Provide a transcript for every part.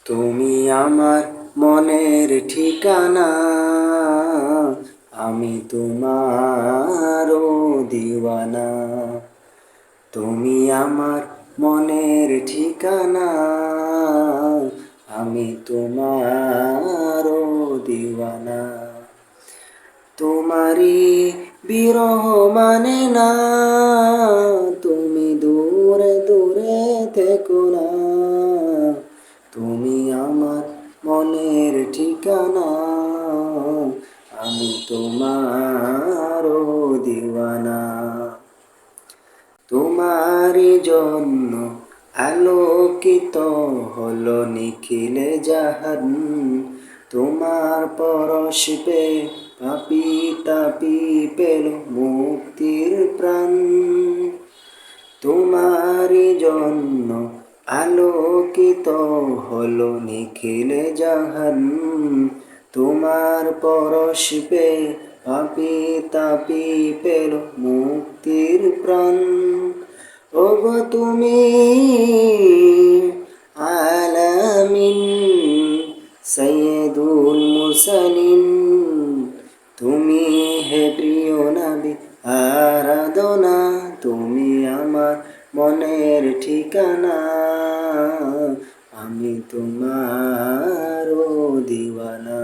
তুমি আমার মনের ঠিকানা, আমি তোমারও দিওয়ানা। তুমি আমার মনের ঠিকানা, আমি তোমারও দিওয়ানা। তোমারি বিরহ মানে না, তুমি দূরে দূরে থেকো না। তুমি আমার মনের ঠিকানা, আমি তোমারও দিওয়ানা। তোমারি জন্য আলোকিত হলো নিখিলে জাহান, তোমার পরশ পেয়ে পাপি তাপি পেল মুক্তির প্রাণ। তোমারি জন্য আলোকিত হলো নিখিলে জাহান, তোমার পরশ পেয়ে পাপি তাপি পেল মুক্তির প্রাণ। ওগো তুমি আলামিন সাইয়্যিদুল মুরসালিন, তুমি হে প্রিয় নবী আরাধনা। তুমি আমার মনের ঠিকানা, আমি তোমারও দিওয়ানা।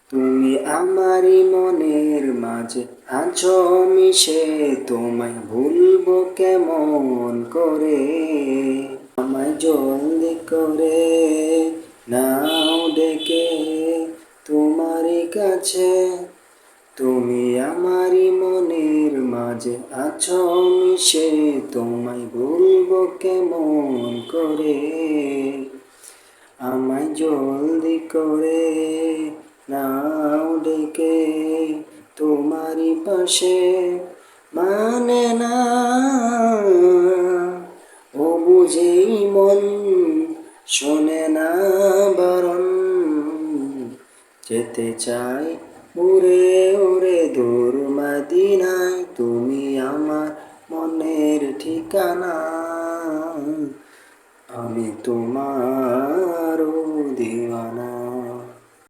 তুমি আমারই মনের মাঝে আছো মিশে, তোমায় ভুলবো কেমন করে। আমায় জলদি করে নাও ডেকে তোমারই কাছে। তুমি আমারই মনের মাঝে আছো মিশে, তোমায় ভুলবো কেমন করে। আমায় জলদি করে নাও ডেকে তোমারই পাশে। মানে না ও বুঝেই মন, শোনে না বারণ। যেতে চাই উড়ে উড়ে দূর মদিনায়, তুমি আমার মনের ঠিকানা, আমি তোমার